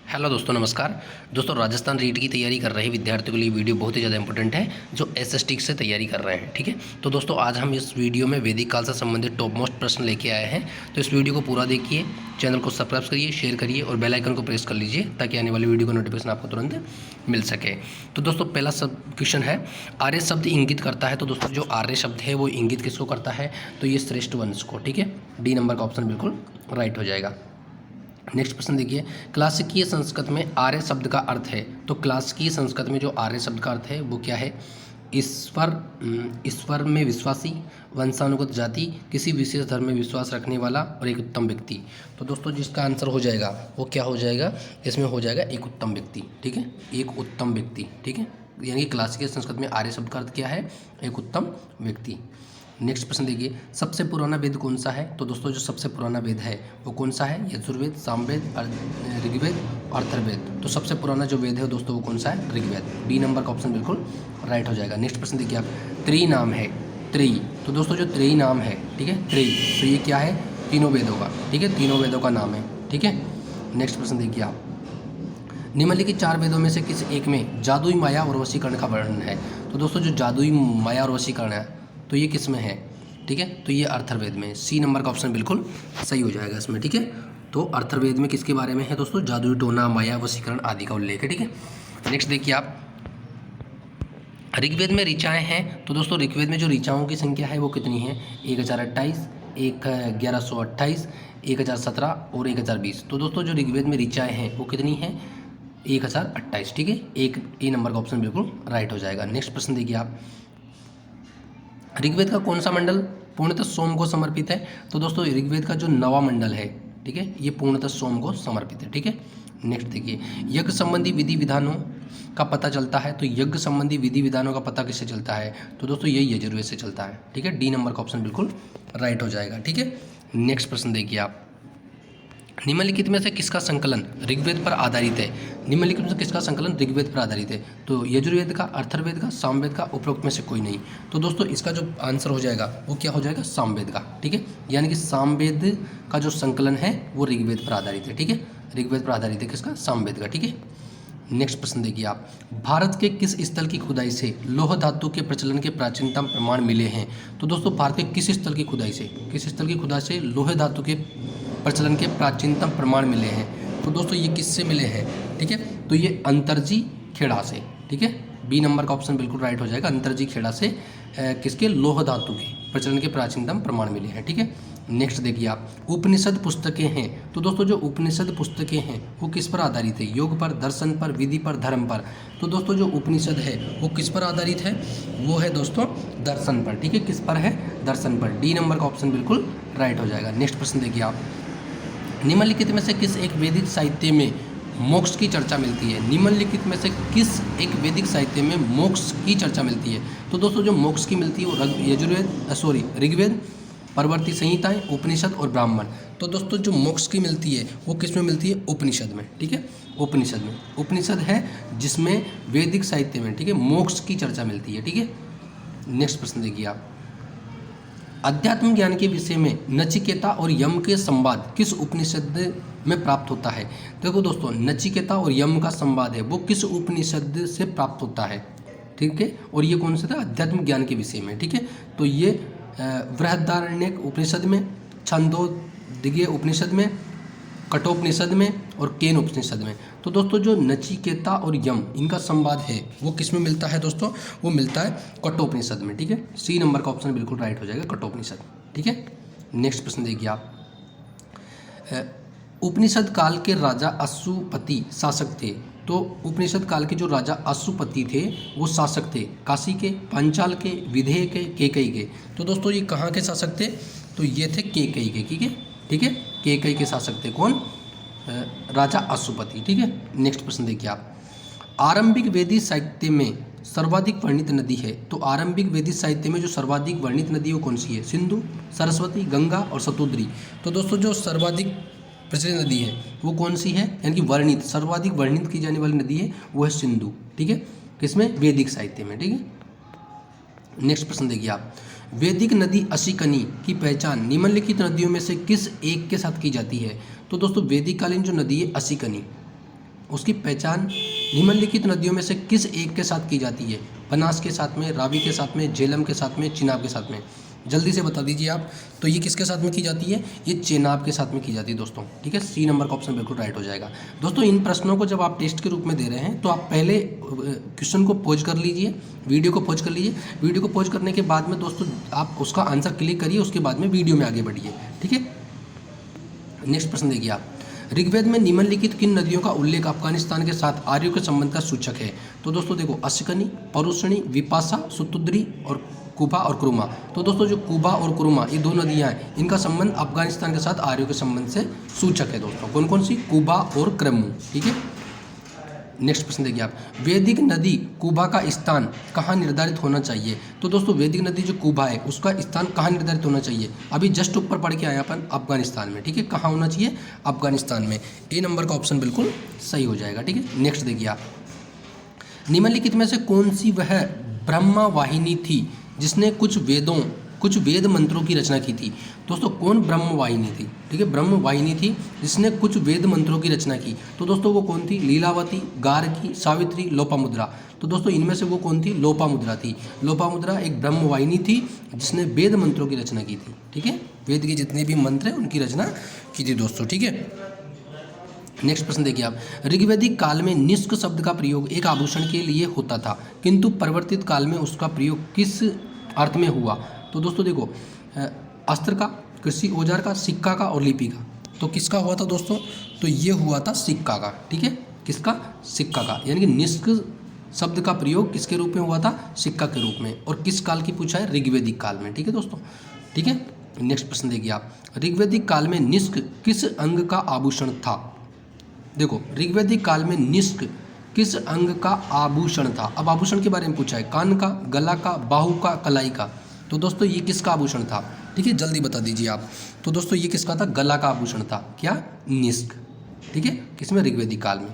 Hello दोस्तों, नमस्कार। दोस्तों, राजस्थान रीट की तैयारी कर रहे विद्यार्थियों के लिए वीडियो बहुत ही ज़्यादा इंपॉर्टेंट है, जो एसएसटी से तैयारी कर रहे हैं। ठीक है, तो दोस्तों आज हम इस वीडियो में वैदिक काल से संबंधित टॉप मोस्ट प्रश्न लेके आए हैं। तो इस वीडियो को पूरा देखिए, चैनल को सब्सक्राइब करिए, शेयर करिए और बेल आइकन को प्रेस कर लीजिए ताकि आने वाली वीडियो का नोटिफिकेशन आपको तुरंत मिल सके। तो दोस्तों पहला सब क्वेश्चन है, आर्य शब्द इंगित करता है। तो दोस्तों जो आर्य शब्द है वो इंगित किसको करता है? तो ये श्रेष्ठ वंश को। ठीक है, डी नंबर का ऑप्शन बिल्कुल राइट हो जाएगा। नेक्स्ट प्रश्न देखिए, क्लासिकीय संस्कृत में आर्य शब्द का अर्थ है। तो क्लासिकीय संस्कृत में जो आर्य शब्द का अर्थ है वो क्या है? ईश्वर में विश्वासी, वंशानुगत जाति, किसी विशेष धर्म में विश्वास रखने वाला और एक उत्तम व्यक्ति। तो दोस्तों जिसका आंसर हो जाएगा वो क्या हो जाएगा? इसमें हो जाएगा एक उत्तम व्यक्ति। ठीक है, एक उत्तम व्यक्ति। ठीक है, यानी क्लासिकल संस्कृत में आर्य शब्द का अर्थ क्या है? एक उत्तम व्यक्ति। नेक्स्ट प्रश्न देखिए, सबसे पुराना वेद कौन सा है? तो दोस्तों जो सबसे पुराना वेद है वो कौन सा है? यजुर्वेद, सामवेद, ऋग्वेद, अर्थर्वेद। तो सबसे पुराना जो वेद है दोस्तों वो कौन सा है? ऋग्वेद। डी नंबर का ऑप्शन बिल्कुल राइट हो जाएगा। नेक्स्ट प्रश्न देखिए आप, त्रेयी नाम है। त्रेयी, तो दोस्तों जो त्रेयी नाम है, ठीक है, त्रेयी, तो ये क्या है? तीनों वेदों का। ठीक है, तीनों वेदों का नाम है। ठीक है, नेक्स्ट प्रश्न देखिए आप, निम्नलिखित चार वेदों में से किस एक में जादुई माया और वशीकरण का वर्णन है? तो दोस्तों जो जादुई माया और वशीकरण है तो ये किस में है? ठीक है, तो ये अर्थर्वेद में। सी नंबर का ऑप्शन बिल्कुल सही हो जाएगा इसमें। ठीक है, तो अर्थर्वेद में किसके बारे में है दोस्तों? जादुई टोना, माया, वशीकरण आदि का उल्लेख है। ठीक है, नेक्स्ट देखिए आप, ऋग्वेद में ऋचाएँ हैं। तो दोस्तों ऋग्वेद में जो ऋचाओं की संख्या है वो कितनी है? 1028, 1128, 1017 और 1020। तो दोस्तों जो ऋग्वेद में ऋचाएँ हैं वो कितनी है? 1028। ठीक है, एक ए नंबर का ऑप्शन बिल्कुल राइट हो जाएगा। नेक्स्ट प्रश्न देखिए आप, ऋग्वेद का कौन सा मंडल पूर्णतः सोम को समर्पित है? तो दोस्तों ऋग्वेद का जो नवा मंडल है, ठीक है, ये पूर्णतः सोम को समर्पित है। ठीक है, नेक्स्ट देखिए, यज्ञ संबंधी विधि विधानों का पता चलता है। तो यज्ञ संबंधी विधि विधानों का पता किससे चलता है? तो दोस्तों यही यजुर्वेद से चलता है। ठीक है, डी नंबर का ऑप्शन बिल्कुल राइट हो जाएगा। ठीक है, नेक्स्ट प्रश्न देखिए आप, निम्नलिखित में से किसका संकलन ऋग्वेद पर आधारित है? निम्नलिखित में से किसका संकलन ऋग्वेद पर आधारित है? तो यजुर्वेद का, अर्थर्वेद का, सामवेद का, उपरोक्त में से कोई नहीं। तो दोस्तों इसका जो आंसर हो जाएगा वो क्या हो जाएगा? सामवेद का। ठीक है, यानी कि सामवेद का जो संकलन है वो ऋग्वेद पर आधारित है। ठीक है, ऋग्वेद पर आधारित है किसका? सामवेद का। ठीक है, नेक्स्ट प्रश्न देखिए आप, भारत के किस स्थल की खुदाई से लौह धातु के प्रचलन के प्राचीनतम प्रमाण मिले हैं? तो दोस्तों भारत के किस स्थल की खुदाई से, किस स्थल की खुदाई से लौह धातु के प्रचलन के प्राचीनतम प्रमाण मिले हैं? तो दोस्तों ये किससे मिले हैं? ठीक है, तो ये अंतरजी खेड़ा से। ठीक है, बी नंबर का ऑप्शन बिल्कुल राइट हो जाएगा। अंतरजी खेड़ा से किसके? लौह धातु के प्रचलन के प्राचीनतम प्रमाण मिले हैं। ठीक है, नेक्स्ट देखिए आप, उपनिषद पुस्तकें हैं। तो दोस्तों जो उपनिषद पुस्तकें हैं वो किस पर आधारित है? योग पर, दर्शन पर, विधि पर, धर्म पर। तो दोस्तों जो उपनिषद है वो किस पर आधारित है? वो है दोस्तों दर्शन पर। ठीक है, किस पर है? दर्शन पर। डी नंबर का ऑप्शन बिल्कुल राइट हो जाएगा। नेक्स्ट प्रश्न देखिए आप, निम्नलिखित में से किस एक वैदिक साहित्य में मोक्ष की चर्चा मिलती है? निम्नलिखित में से किस एक वैदिक साहित्य में मोक्ष की चर्चा मिलती है? तो दोस्तों जो मोक्ष की मिलती है वो ऋग्वेद, परवर्ती संहिताएं, उपनिषद और ब्राह्मण। तो दोस्तों जो मोक्ष की मिलती है वो किस में मिलती है? उपनिषद में। ठीक है, उपनिषद में। उपनिषद है जिसमें वैदिक साहित्य में, ठीक है, मोक्ष की चर्चा मिलती है। ठीक है, नेक्स्ट प्रश्न देखिए आप, अध्यात्म ज्ञान के विषय में नचिकेता और यम के संवाद किस उपनिषद में प्राप्त होता है? देखो दोस्तों, नचिकेता और यम का संवाद है वो किस उपनिषद से प्राप्त होता है? ठीक है, और ये कौन सा था? अध्यात्म ज्ञान के विषय में। ठीक है, तो ये बृहदारण्यक उपनिषद में, छंदोदिगे उपनिषद में, कठोपनिषद में और केन उपनिषद में। तो दोस्तों जो नचिकेता और यम इनका संवाद है वो किस में मिलता है दोस्तों? वो मिलता है कठोपनिषद में। ठीक है, सी नंबर का ऑप्शन बिल्कुल राइट हो जाएगा, कठोपनिषद। ठीक है, नेक्स्ट प्रश्न देखिए आप, उपनिषद काल के राजा अश्वपति शासक थे। तो उपनिषद काल के जो राजा अश्वपति थे वो शासक थे काशी के, पांचाल के, विदेह के, केकई के। तो दोस्तों ये कहाँ के शासक थे? तो ये थे केकई के। ठीक है, ठीक है, केकई के शासक थे कौन? राजा अश्वपति। ठीक है, नेक्स्ट प्रश्न देखिए आप, आरंभिक वैदिक साहित्य में सर्वाधिक वर्णित नदी है। तो आरंभिक वैदिक साहित्य में जो सर्वाधिक वर्णित नदी वो कौन सी है? सिंधु, सरस्वती, गंगा और शतुद्री। तो दोस्तों जो सर्वाधिक प्रचलित नदी है वो कौन सी है? यानी कि वर्णित, सर्वाधिक वर्णित की जाने वाली नदी है वो है सिंधु। ठीक है, किसमें? वैदिक साहित्य में। ठीक है, नेक्स्ट प्रश्न देखिए आप, वैदिक नदी अशिकनी की पहचान निम्नलिखित नदियों में से किस एक के साथ की जाती है? तो दोस्तों वैदिक कालीन जो नदी है अशिकनी, उसकी पहचान निम्नलिखित नदियों में से किस एक के साथ की जाती है? बनास के साथ में, रावी के साथ में, झेलम के साथ में, चिनाब के साथ में? जल्दी से बता दीजिए आप। तो ये किसके साथ में की जाती है? ये चेनाब के साथ में की जाती है दोस्तों, ठीक है। सी नंबर का ऑप्शन बिल्कुल राइट हो जाएगा। दोस्तों इन प्रश्नों को जब आप टेस्ट के रूप में दे रहे हैं तो आप पहले क्वेश्चन को पॉज कर लीजिए, वीडियो को पॉज कर लीजिए। वीडियो को पॉज करने के बाद में दोस्तों आप उसका आंसर क्लिक करिए, उसके बाद में वीडियो में आगे बढ़िए, ठीक है। नेक्स्ट प्रश्न देखिए आप, ऋग्वेद में निम्नलिखित किन नदियों का उल्लेख अफगानिस्तान के साथ आर्यों के संबंध का सूचक है? तो दोस्तों देखो, अश्कनी, परुषणी, विपाशा, सुतुद्री और कुबा और कुरुमा। तो दोस्तों जो कुबा और कुरुमा ये दो नदियां हैं, इनका संबंध अफगानिस्तान के साथ आर्यों के संबंध से सूचक है दोस्तों। कौन कौन सी? कुबा और क्रमू, ठीक है। नेक्स्ट प्रश्न देखिए आप, वैदिक नदी कुबा का स्थान कहाँ निर्धारित होना चाहिए? तो दोस्तों वैदिक नदी जो कुबा है उसका स्थान कहाँ निर्धारित होना चाहिए? अभी जस्ट ऊपर पढ़ के आए अपन, अफगानिस्तान में, ठीक है। कहाँ होना चाहिए? अफगानिस्तान में। ए नंबर का ऑप्शन बिल्कुल सही हो जाएगा, ठीक है। नेक्स्ट देखिए आप, निम्नलिखित में से कौन सी वह ब्रह्मा वाहिनी थी जिसने कुछ वेद मंत्रों की रचना की थी? दोस्तों कौन ब्रह्म वाहिनी थी? ठीक है, ब्रह्म वाहिनी थी जिसने कुछ वेद मंत्रों की रचना की। तो दोस्तों वो कौन थी? लीलावती, गार्गी, सावित्री, लोपामुद्रा। तो दोस्तों इनमें से वो कौन थी? लोपामुद्रा थी। लोपामुद्रा एक ब्रह्म वाहिनी थी जिसने वेद मंत्रों की रचना की थी, ठीक है। वेद के जितने भी मंत्र हैं उनकी रचना की थी दोस्तों, ठीक है। नेक्स्ट प्रश्न देखिए आप, ऋग्वैदिक काल में निष्क शब्द का प्रयोग एक आभूषण के लिए होता था, किंतु परिवर्तित काल में उसका प्रयोग किस अर्थ में हुआ? तो दोस्तों देखो, अस्त्र का, कृषि औजार का, सिक्का का और लिपि का। तो किसका हुआ था दोस्तों? तो ये हुआ था सिक्का का, ठीक है। किसका? सिक्का का। यानी कि निष्क शब्द का प्रयोग किसके रूप में हुआ था? सिक्का के रूप में। और किस काल की पूछा है? ऋग्वैदिक काल में, ठीक है दोस्तों, ठीक है। नेक्स्ट प्रश्न देखिए आप, ऋग्वैदिक काल में निष्क किस अंग का आभूषण था? देखो, ऋग्वैदिक काल में निष्क किस अंग का आभूषण था? अब आभूषण के बारे में पूछा है, कान का, गला का, बाहु का, कलाई का। तो दोस्तों ये किसका आभूषण था? ठीक है, जल्दी बता दीजिए आप। तो दोस्तों ये किसका था? गला का आभूषण था। क्या? निष्क, ठीक है, किसमें? ऋग्वैदिक काल में।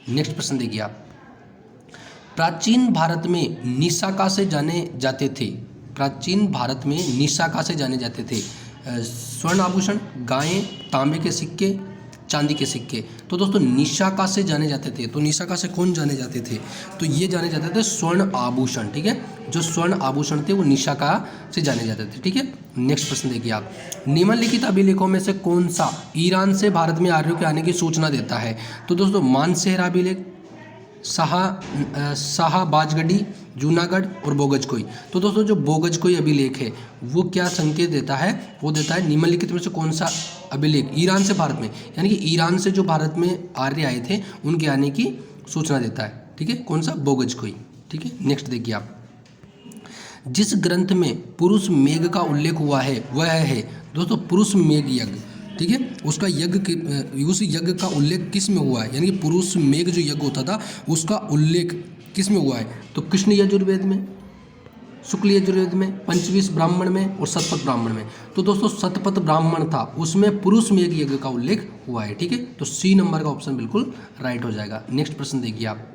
नेक्स्ट प्रश्न देखिए आप, प्राचीन भारत में निशाका से जाने जाते थे, प्राचीन भारत में निशाका से जाने जाते थे स्वर्ण आभूषण, गायें, तांबे के सिक्के, चांदी के सिक्के। तो दोस्तों निशाका से जाने जाते थे, तो निशाका से कौन जाने जाते थे? तो ये जाने जाते थे स्वर्ण आभूषण, ठीक है। जो स्वर्ण आभूषण थे वो निशाका से जाने जाते थे, ठीक है। नेक्स्ट प्रश्न देखिए आप, निम्नलिखित अभिलेखों में से कौन सा ईरान से भारत में आर्यों के आने की सूचना देता है? तो दोस्तों मानसेहरा अभिलेख, शाहबाजगढ़ी, जूनागढ़ और बोगजकोई। तो दोस्तों जो बोगजकोई अभिलेख है वो क्या संकेत देता है? वो देता है निम्नलिखित में से कौन सा अभिलेख ईरान से भारत में, यानी कि ईरान से जो भारत में आर्य आए थे उनके आने की सूचना देता है, ठीक है। कौन सा? बोगजकोई, ठीक है। नेक्स्ट देखिए आप, जिस ग्रंथ में पुरुष मेघ का उल्लेख हुआ है वह है दोस्तों पुरुष मेघ यज्ञ, ठीक है। उसका उस यज्ञ का उल्लेख किस में हुआ है? यानी कि पुरुष मेघ जो यज्ञ होता था उसका उल्लेख किस में हुआ है? तो कृष्ण यजुर्वेद में, शुक्ल यजुर्वेद में, पंचविंश ब्राह्मण में और शतपथ ब्राह्मण में। तो दोस्तों शतपथ ब्राह्मण था उसमें पुरुष मेघ यज्ञ का उल्लेख हुआ है, ठीक है। तो सी नंबर का ऑप्शन बिल्कुल राइट हो जाएगा। नेक्स्ट प्रश्न देखिए आप,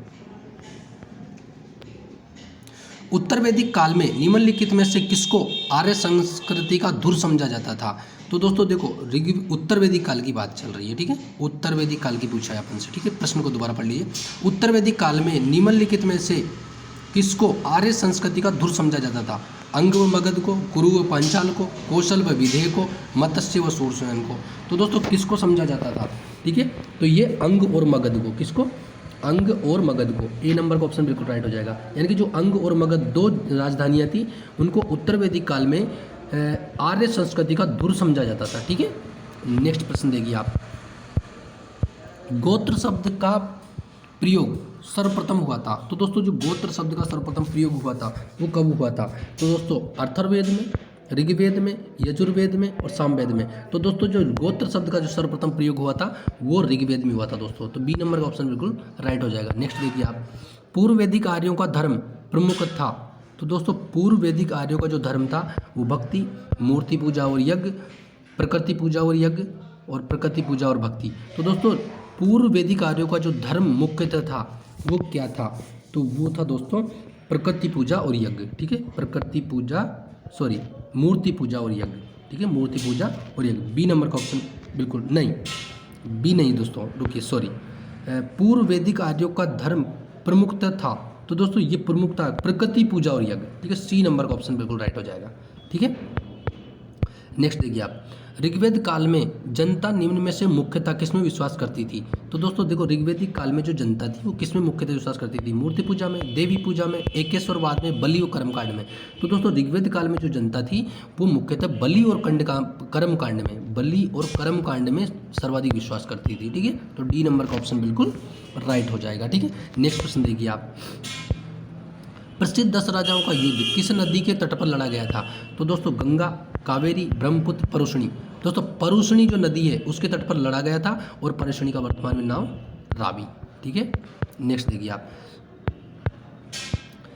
उत्तर वैदिक काल में निम्नलिखित में से किसको आर्य संस्कृति का धुर समझा जाता था? तो दोस्तों देखो, उत्तर वैदिक काल की बात चल रही है, ठीक है। उत्तर वैदिक काल की पूछा है अपन से, ठीक है। प्रश्न को दोबारा पढ़ लीजिए, उत्तर वैदिक काल में निम्नलिखित में से किसको आर्य संस्कृति का धुर समझा जाता था? अंग व मगध को, कुरु व पांचाल को, कौशल व विदेह को, मत्स्य व सूरसेन को। तो दोस्तों किसको समझा जाता था? ठीक है, तो ये अंग और मगध को, किसको? अंग और मगध को। ए नंबर का ऑप्शन बिल्कुल राइट हो जाएगा। यानी कि जो अंग और मगध दो राजधानियाँ थी उनको उत्तर वैदिक काल में आर्य संस्कृति का धुर समझा जाता था, ठीक है। नेक्स्ट प्रश्न देखिए आप, गोत्र शब्द का प्रयोग सर्वप्रथम हुआ था। तो दोस्तों जो गोत्र शब्द का सर्वप्रथम प्रयोग हुआ था वो कब हुआ था? तो दोस्तों अथर्ववेद में, ऋग्वेद में, यजुर्वेद में और सामवेद में। तो दोस्तों जो गोत्र शब्द का जो सर्वप्रथम प्रयोग हुआ था वो ऋग्वेद में हुआ था दोस्तों। तो बी नंबर का ऑप्शन बिल्कुल राइट हो जाएगा। नेक्स्ट देखिए आप, पूर्व वैदिक आर्यों का धर्म प्रमुख था। तो दोस्तों पूर्व वैदिक आर्यों का जो धर्म था वो भक्ति, मूर्ति पूजा और यज्ञ, प्रकृति पूजा और यज्ञ और प्रकृति पूजा और भक्ति। तो दोस्तों पूर्व वैदिक आर्यों का जो धर्म मुख्यतः था वो क्या था? तो वो था दोस्तों प्रकृति पूजा और यज्ञ, ठीक है। प्रकृति पूजा, सॉरी, मूर्ति पूजा और यज्ञ, ठीक है। मूर्ति पूजा और यज्ञ। बी नंबर का ऑप्शन बिल्कुल नहीं, बी नहीं दोस्तों, रुकिए, सॉरी, पूर्व वैदिक आर्यों का धर्म प्रमुखता था। तो दोस्तों ये प्रमुखता प्रकृति पूजा और यज्ञ, ठीक है, सी नंबर का ऑप्शन बिल्कुल राइट हो जाएगा। ठीक है, नेक्स्ट देखिए आप, ऋग्वेद काल में जनता निम्न में से मुख्यतः किसमें विश्वास करती थी। तो दोस्तों देखो, ऋग्वेदिक काल में जो जनता थी वो किसमें मुख्यतः विश्वास करती थी, मूर्ति पूजा में, देवी पूजा में, एकेश्वरवाद में, बलि और कर्मकांड में। तो दोस्तों ऋग्वेद काल में जो जनता थी वो मुख्यतः बलि और कर्मकांड में, बलि और कर्मकांड में सर्वाधिक विश्वास करती थी। ठीक है, तो डी नंबर का ऑप्शन बिल्कुल राइट हो जाएगा। ठीक है, नेक्स्ट क्वेश्चन देखिए आप, प्रसिद्ध 10 राजाओं का युद्ध किस नदी के तट पर लड़ा गया था। तो दोस्तों गंगा, कावेरी, ब्रह्मपुत्र, परुष्णी। दोस्तों परुष्णी जो नदी है उसके तट पर लड़ा गया था और परुष्णी का वर्तमान में नाम रावी। ठीक है, नेक्स्ट देखिए आप,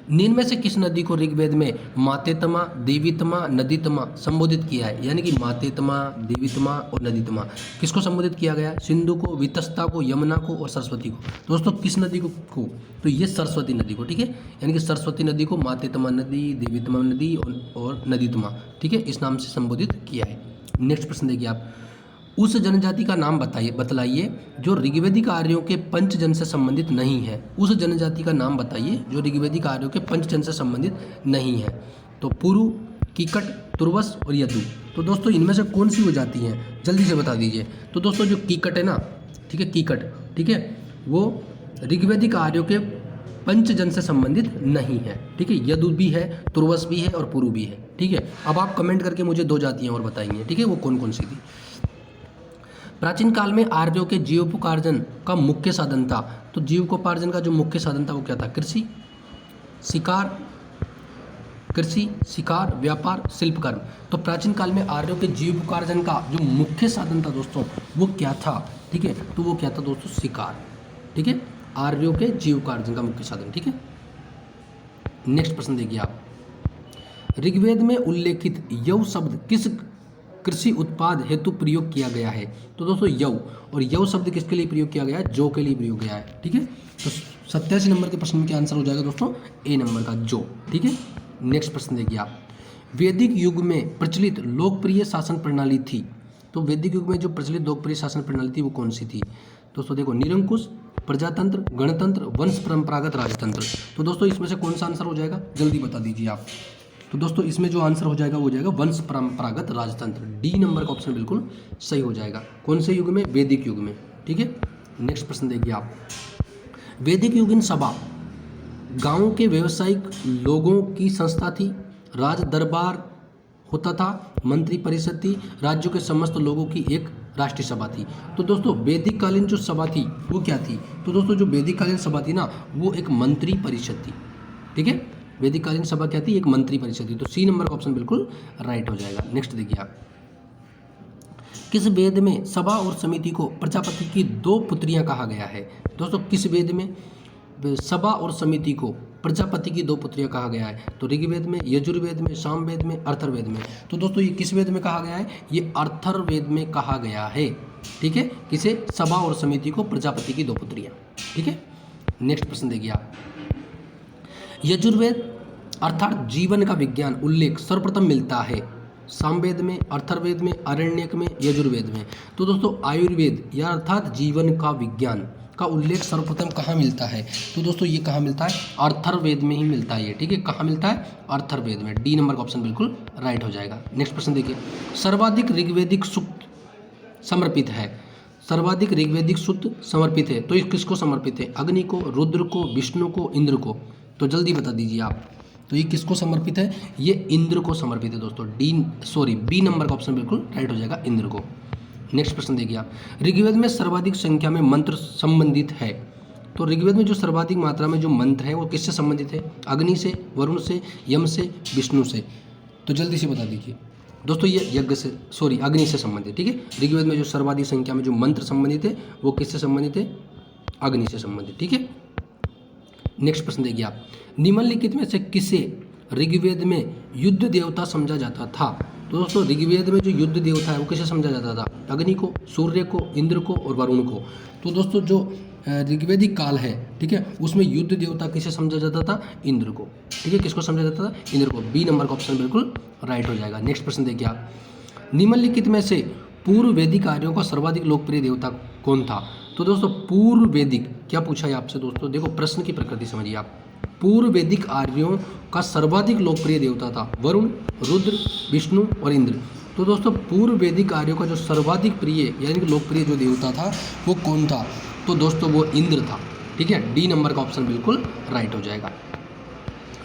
निम्न में से किस नदी को ऋग्वेद में मातेतमा, देवीतमा, नदीतमा संबोधित किया है। यानी कि मातेतमा, देवीतमा और नदीतमा किसको संबोधित किया गया है, सिंधु को, वितस्ता को, यमुना को और सरस्वती को। दोस्तों किस नदी को, तो ये सरस्वती नदी को। ठीक है, यानी कि सरस्वती नदी को मातेतमा नदी, देवीतमा नदी और नदीतमा, ठीक है, इस नाम से संबोधित किया है। नेक्स्ट प्रश्न देखिए आप, उस जनजाति का नाम बतलाइए जो ऋग्वेदिक आर्यों के पंचजन से संबंधित नहीं है। उस जनजाति का नाम बताइए जो ऋग्वेदिक आर्यों के पंचजन से संबंधित नहीं है। तो पुरु, कीकट, तुर्वस और यदु। तो दोस्तों इनमें से कौन सी वो जाति हैं, जल्दी से बता दीजिए। तो दोस्तों जो कीकट है ना, ठीक है, कीकट, ठीक है, वो ऋग्वेदिक आर्यों के पंचजन से संबंधित नहीं है। ठीक है, यदु भी है, तुर्वस भी है और पुरु भी है। ठीक है, अब आप कमेंट करके मुझे 2 जातियाँ और बताएंगे, ठीक है, वो कौन कौन सी थी। प्राचीन काल में आर्यों के जीवोपार्जन का मुख्य साधन था। तो जीविकोपार्जन का जो मुख्य साधन था वो क्या था, कृषि, शिकार, व्यापार, शिल्पकर्म। तो प्राचीन काल में आर्यों के जीविकोपार्जन का जो मुख्य साधन था दोस्तों वो क्या था। ठीक है, तो वो क्या था दोस्तों, शिकार। ठीक है, आर्यों के जीविकोपार्जन का मुख्य साधन। ठीक है, नेक्स्ट प्रश्न देखिए आप, ऋग्वेद में उल्लेखित यव शब्द किस कृषि उत्पाद हेतु प्रयोग किया गया है। तो दोस्तों यव, और यव शब्द किसके लिए प्रयोग किया गया है, जौ के लिए प्रयोग किया है। ठीक है, तो 87 नंबर के प्रश्न में क्या आंसर हो जाएगा दोस्तों, ए नंबर का जौ। ठीक है, नेक्स्ट प्रश्न देखिए आप, वैदिक युग में प्रचलित लोकप्रिय शासन प्रणाली थी। तो वैदिक युग में जो प्रचलित लोकप्रिय शासन प्रणाली थी वो कौन सी थी। दोस्तों देखो, निरंकुश, प्रजातंत्र, गणतंत्र, वंश परंपरागत राजतंत्र। तो दोस्तों इसमें से कौन सा आंसर हो जाएगा, जल्दी बता दीजिए आप। तो दोस्तों इसमें जो आंसर हो जाएगा वो हो जाएगा वंश परंपरागत राजतंत्र, डी नंबर का ऑप्शन बिल्कुल सही हो जाएगा। कौन से युग में, वैदिक युग में। ठीक है, नेक्स्ट प्रश्न देखिए आप, वैदिक युगीन सभा गांव के व्यवसायिक लोगों की संस्था थी, राज दरबार होता था, मंत्री परिषद थी, राज्यों के समस्त लोगों की एक राष्ट्रीय सभा थी। तो दोस्तों वैदिक कालीन जो सभा थी वो क्या थी। तो दोस्तों जो वैदिक कालीन सभा थी ना वो एक मंत्री परिषद थी। ठीक है, वैदिक कालीन सभा क्या थी, एक मंत्री परिषद थी। तो सी नंबर का ऑप्शन बिल्कुल राइट हो जाएगा। नेक्स्ट देखिए आप, किस वेद में सभा और समिति को प्रजापति की 2 पुत्रियां कहा गया है। दोस्तों किस वेद में सभा और समिति को प्रजापति की 2 पुत्रियां कहा गया है। तो ऋग्वेद में, यजुर्वेद में, सामवेद में, अर्थर्वेद में। तो दोस्तों ये किस वेद में कहा गया है, ये अर्थर्वेद में कहा गया है। ठीक है, किसे, सभा और समिति को प्रजापति की 2 पुत्रियां। ठीक है, नेक्स्ट प्रश्न देखिए आप, यजुर्वेद अर्थात जीवन का विज्ञान उल्लेख सर्वप्रथम मिलता है सामवेद में, अर्थर्वेद में, आरण्यक में, यजुर्वेद में। तो दोस्तों आयुर्वेद या अर्थात जीवन का विज्ञान का उल्लेख सर्वप्रथम कहाँ मिलता है। तो दोस्तों ये कहाँ मिलता है, अर्थर्वेद में ही मिलता है ये। ठीक है, कहाँ मिलता है, अर्थर्वेद में। डी नंबर का ऑप्शन बिल्कुल राइट हो जाएगा। नेक्स्ट प्रश्न देखिए, सर्वाधिक ऋग्वेदिक सूक्त समर्पित है। सर्वाधिक ऋग्वेदिक सूक्त समर्पित है तो ये किसको समर्पित है, अग्नि को, रुद्र को, विष्णु को, इंद्र को। तो जल्दी बता दीजिए आप। तो ये किसको समर्पित है, ये इंद्र को समर्पित है दोस्तों। बी नंबर का ऑप्शन बिल्कुल राइट हो जाएगा, इंद्र को। नेक्स्ट प्रश्न देखिए आप, ऋग्वेद में सर्वाधिक संख्या में मंत्र संबंधित है। तो ऋग्वेद में जो सर्वाधिक मात्रा में जो मंत्र है वो किससे संबंधित है, अग्नि से, वरुण से, यम से, विष्णु से। तो जल्दी से बता दीजिए दोस्तों, ये अग्नि से संबंधित। ठीक है, ऋग्वेद में जो सर्वाधिक संख्या में जो मंत्र संबंधित है वो किससे संबंधित है, अग्नि से संबंधित। ठीक है, नेक्स्ट प्रश्न देखिए आप, निम्नलिखित में से किसे ऋग्वेद में युद्ध देवता समझा जाता था। तो दोस्तों ऋग्वेद में जो युद्ध देवता है वो किसे समझा जाता था, अग्नि को, सूर्य को, इंद्र को और वरुण को। तो दोस्तों जो ऋग्वेदिक काल है, ठीक है, उसमें युद्ध देवता किसे समझा जाता था, इंद्र को। ठीक है, किसको समझा जाता था, इंद्र को। बी नंबर का ऑप्शन बिल्कुल राइट हो जाएगा। नेक्स्ट प्रश्न देखिए आप, निम्नलिखित में से पूर्व वैदिक आर्यों का सर्वाधिक लोकप्रिय देवता कौन था। तो दोस्तों पूर्व वैदिक क्या पूछा है आपसे दोस्तों, देखो प्रश्न की प्रकृति समझिए आप। पूर्व वैदिक आर्यों का सर्वाधिक लोकप्रिय देवता था वरुण, रुद्र, विष्णु और इंद्र। तो दोस्तों पूर्व वैदिक आर्यों का जो सर्वाधिक प्रिय यानी कि लोकप्रिय जो देवता था वो कौन था, तो दोस्तों वो इंद्र था। ठीक है, डी नंबर का ऑप्शन बिल्कुल राइट हो जाएगा।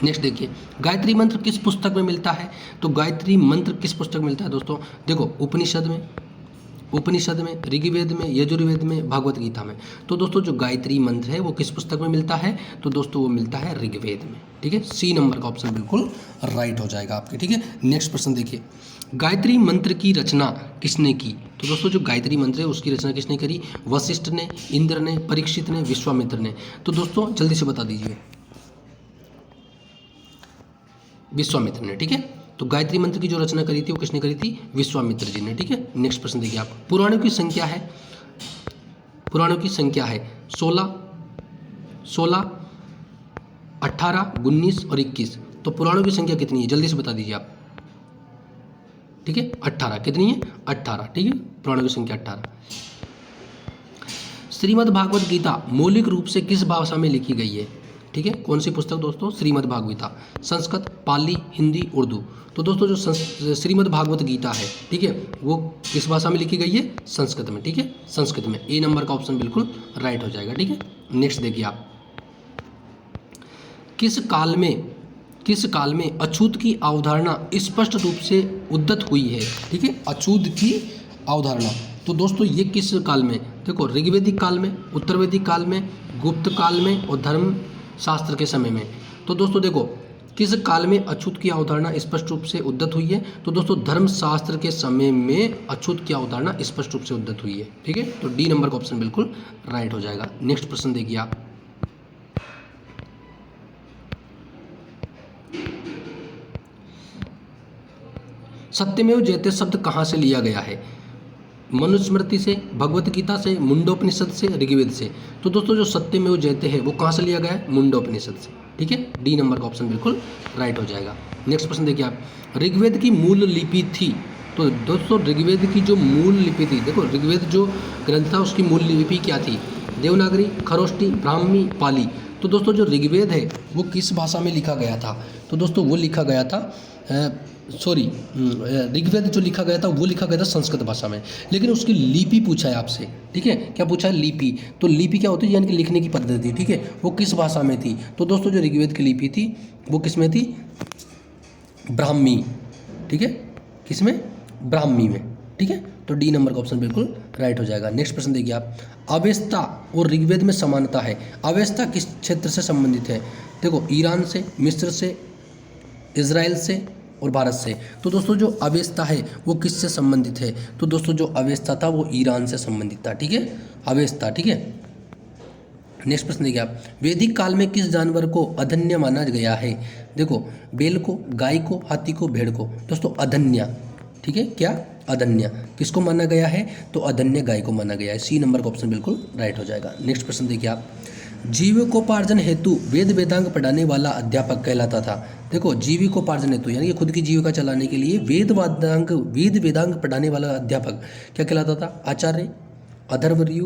नेक्स्ट देखिए, गायत्री मंत्र किस पुस्तक में मिलता है, तो गायत्री मंत्र किस पुस्तक में मिलता है दोस्तों, देखो उपनिषद में, ऋग्वेद में, यजुर्वेद में, भागवत गीता में। तो दोस्तों जो गायत्री मंत्र है वो किस पुस्तक में मिलता है, तो दोस्तों वो मिलता है ऋग्वेद में। ठीक है, सी नंबर का ऑप्शन बिल्कुल राइट हो जाएगा आपके। ठीक है, नेक्स्ट प्रश्न देखिए, गायत्री मंत्र की रचना किसने की, तो दोस्तों जो गायत्री मंत्र है उसकी रचना किसने करी, वशिष्ठ ने, इंद्र ने, परीक्षित ने, विश्वामित्र ने। तो दोस्तों जल्दी से बता दीजिए, विश्वामित्र ने। ठीक है, तो गायत्री मंत्र की जो रचना करी थी वो किसने करी थी, विश्वामित्र जी ने। ठीक है, नेक्स्ट प्रश्न देखिए आप, पुराणों की संख्या है 16, 18, 19 और 21। तो पुराणों की संख्या कितनी है, जल्दी से बता दीजिए आप। ठीक है, 18 कितनी है, 18। ठीक है, पुराणों की संख्या 18। श्रीमद् भागवत गीता मौलिक रूप से किस भाषा में लिखी गई है, ठीक है, कौन सी पुस्तक दोस्तों, श्रीमद् भागवत गीता, संस्कृत, पाली, हिंदी, उर्दू। तो दोस्तों जो श्रीमद् भागवत गीता है, ठीक है, वो किस भाषा में लिखी गई है, संस्कृत में। ठीक है, संस्कृत में, ए नंबर का ऑप्शन बिल्कुल राइट हो जाएगा। ठीक है, नेक्स्ट देखिए आप, किस काल में अछूत की अवधारणा स्पष्ट रूप से उद्धत हुई है। ठीक है, अछूत की अवधारणा, तो दोस्तों ये किस काल में, देखो ऋग्वेदिक काल में, उत्तर वैदिक काल में, गुप्त काल में और धर्म शास्त्र के समय में। तो दोस्तों देखो किस काल में अछूत की अवधारणा स्पष्ट रूप से उद्धत हुई है, तो दोस्तों धर्म शास्त्र के समय में अछूत की अवधारणा स्पष्ट रूप से उद्धत हुई है। ठीक है, तो डी नंबर का ऑप्शन बिल्कुल राइट हो जाएगा। नेक्स्ट प्रश्न देखिए आप, सत्यमेव जयते शब्द कहाँ से लिया गया है, मनुस्मृति से, भगवत गीता से, मुंडोपनिषद से, ऋग्वेद से। तो दोस्तों जो सत्यमेव जयते है वो कहाँ से लिया गया है, मुंडोपनिषद से। ठीक है, डी नंबर का ऑप्शन बिल्कुल राइट हो जाएगा। नेक्स्ट प्रश्न देखिए आप, ऋग्वेद की मूल लिपि थी, तो दोस्तों ऋग्वेद की जो मूल लिपि थी, देखो ऋग्वेद जो ग्रंथ था उसकी मूल लिपि क्या थी, देवनागरी, खरोष्टी, ब्राह्मी, पाली। तो दोस्तों जो ऋग्वेद है वो किस भाषा में लिखा गया था, तो दोस्तों वो लिखा गया था ऋग्वेद जो लिखा गया था वो लिखा गया था संस्कृत भाषा में, लेकिन उसकी लिपि पूछा है आपसे। ठीक है, क्या पूछा है, लिपि। तो लिपि क्या होती है, यानी कि लिखने की पद्धति। ठीक है, वो किस भाषा में थी, तो दोस्तों जो ऋग्वेद की लिपि थी वो किस में थी, ब्राह्मी। ठीक है, किस में, ब्राह्मी में। ठीक है, तो डी नंबर का ऑप्शन बिल्कुल राइट हो जाएगा। नेक्स्ट प्रश्न देखिए आप, अवेस्ता और ऋग्वेद में समानता है, अवेस्ता किस क्षेत्र से संबंधित है, देखो ईरान से, मिस्र से, इजराइल से और भारत से। तो दोस्तों जो अवेस्ता है वो किससे संबंधित है, तो दोस्तों जो अवेस्ता था वो ईरान से संबंधित था। ठीक है, अवेस्ता। ठीक है, नेक्स्ट प्रश्न देखिए आप, वैदिक काल में किस जानवर को अधन्य माना गया है, देखो बैल को, गाय को, हाथी को, भेड़ को। दोस्तों अधन्य, ठीक है, क्या, अधन्य किसको माना गया है, तो अधन्य गाय को माना गया है। सी नंबर का ऑप्शन बिल्कुल राइट हो जाएगा। नेक्स्ट प्रश्न देखिए आप, जीविकोपार्जन हेतु वेद वेदांग पढ़ाने वाला अध्यापक कहलाता था, देखो जीविकोपार्जन हेतु यानी कि खुद की जीविका चलाने के लिए वेद वेदांग पढ़ाने वाला अध्यापक क्या कहलाता था, आचार्य, अधर्वणीय,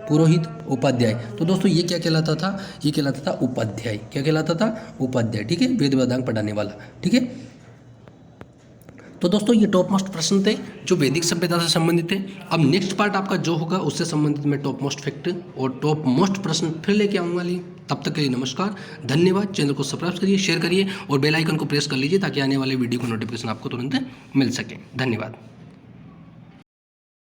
पुरोहित, उपाध्याय। तो दोस्तों ये क्या कहलाता था, ये कहलाता था उपाध्याय। क्या कहलाता था, उपाध्याय। ठीक है, वेद वेदांग पढ़ाने वाला। ठीक है, तो दोस्तों ये टॉप मोस्ट प्रश्न थे जो वैदिक सभ्यता से संबंधित थे। अब नेक्स्ट पार्ट आपका जो होगा उससे संबंधित मैं टॉप मोस्ट फैक्ट और टॉप मोस्ट प्रश्न फिर लेके आऊँगा। तब तक के लिए नमस्कार, धन्यवाद। चैनल को सब्सक्राइब करिए, शेयर करिए और बेल आइकन को प्रेस कर लीजिए ताकि आने वाले वीडियो का नोटिफिकेशन आपको तुरंत मिल सके। धन्यवाद।